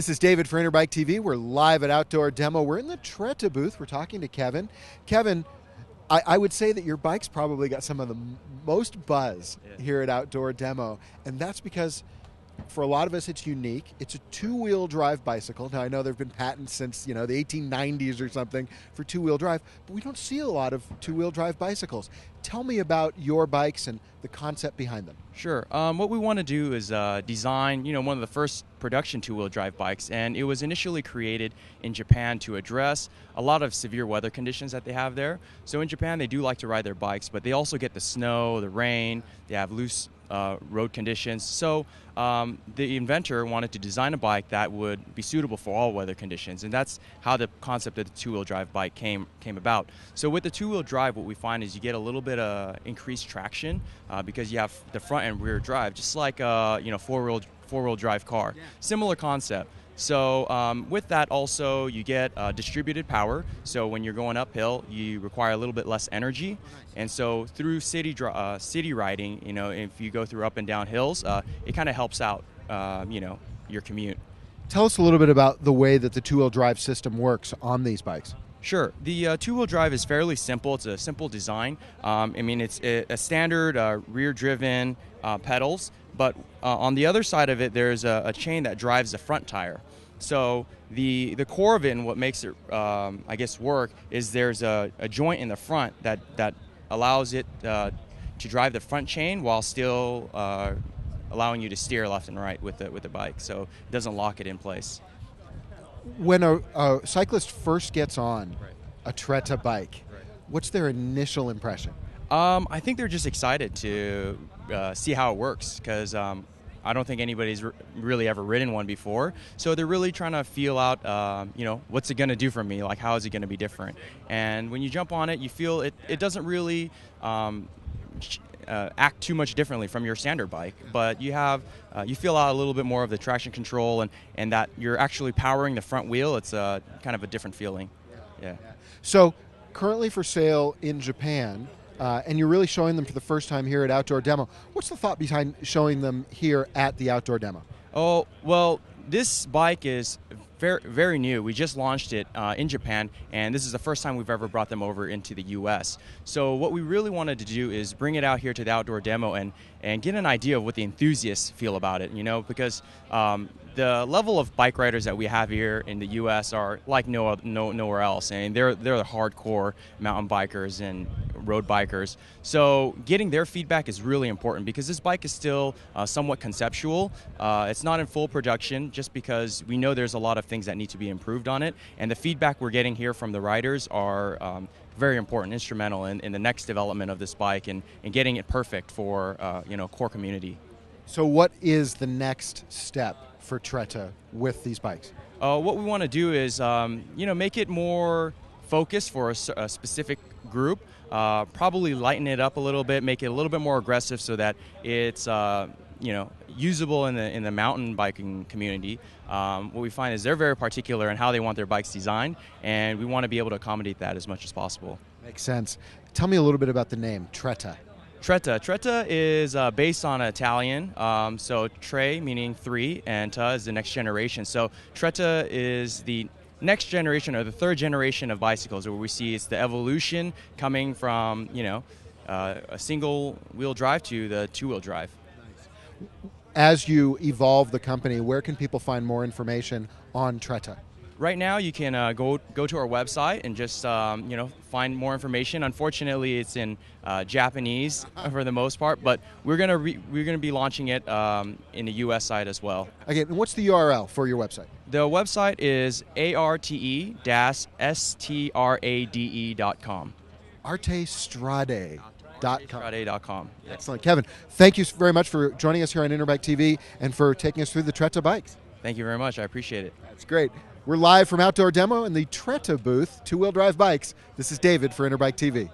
This is David for Interbike TV. We're live at Outdoor Demo. We're in the Tretta booth. We're talking to Kevin. Kevin, I would say that your bike's probably got some of the most buzz here at Outdoor Demo, and that's because for a lot of us it's unique. It's a two-wheel drive bicycle. Now I know there have been patents since the 1890s or something for two-wheel drive, but we don't see a lot of two-wheel drive bicycles. Tell me about your bikes and the concept behind them. Sure. What we want to do is design, one of the first production two-wheel drive bikes, and it was initially created in Japan to address a lot of severe weather conditions that they have there. So in Japan, they do like to ride their bikes, but they also get the snow, the rain, they have loose road conditions. So the inventor wanted to design a bike that would be suitable for all weather conditions, and that's how the concept of the two-wheel drive bike came about. So with the two-wheel drive, what we find is you get a little bit of increased traction because you have the front and rear drive, just like four-wheel drive car. Yeah. Similar concept. So with that also you get distributed power. So when you're going uphill, you require a little bit less energy. And so through city riding, if you go through up and down hills, it kind of helps out, your commute. Tell us a little bit about the way that the two-wheel drive system works on these bikes. Sure. The two-wheel drive is fairly simple. It's a simple design. It's a standard rear-driven pedals, but on the other side of it, there's a chain that drives the front tire. So the core of it and what makes it, work is there's a joint in the front that allows it to drive the front chain while still allowing you to steer left and right with the bike. So it doesn't lock it in place. When a cyclist first gets on a Tretta bike, what's their initial impression? I think they're just excited to see how it works because I don't think anybody's really ever ridden one before. So they're really trying to feel out, what's it going to do for me? Like, how is it going to be different? And when you jump on it, you feel it doesn't really act too much differently from your standard bike, but you feel out a little bit more of the traction control and that you're actually powering the front wheel. It's kind of a different feeling. Yeah. So currently for sale in Japan, and you're really showing them for the first time here at Outdoor Demo. What's the thought behind showing them here at the Outdoor Demo? Oh, well, this bike is very, very new. We just launched it in Japan, and this is the first time we've ever brought them over into the U.S. So what we really wanted to do is bring it out here to the Outdoor Demo and get an idea of what the enthusiasts feel about it, because the level of bike riders that we have here in the U.S. are like nowhere else. I mean, they're the hardcore mountain bikers and road bikers. So getting their feedback is really important because this bike is still somewhat conceptual. It's not in full production just because we know there's a lot of things that need to be improved on it. And the feedback we're getting here from the riders are very important, instrumental in the next development of this bike and getting it perfect for core community. So what is the next step for Tretta with these bikes? What we want to do is make it more focused for a specific group. Probably lighten it up a little bit, make it a little bit more aggressive so that it's usable in the mountain biking community. What we find is they're very particular in how they want their bikes designed, and we want to be able to accommodate that as much as possible. Makes sense. Tell me a little bit about the name Tretta. Tretta is based on Italian, so tre meaning three, and ta is the next generation. So Tretta is the next generation or the third generation of bicycles, where we see it's the evolution coming from a single wheel drive to the two-wheel drive. Nice. As you evolve the company, where can people find more information on Tretta? Right now, you can go to our website and just find more information. Unfortunately, it's in Japanese for the most part, but we're gonna be launching it in the U.S. side as well. Okay, and what's the URL for your website? The website is arte-strade.com. Artestrade.com. Yeah. Excellent. Kevin, thank you very much for joining us here on Interbike TV and for taking us through the Tretta bikes. Thank you very much. I appreciate it. That's great. We're live from Outdoor Demo in the Tretta booth, two-wheel drive bikes. This is David for Interbike TV.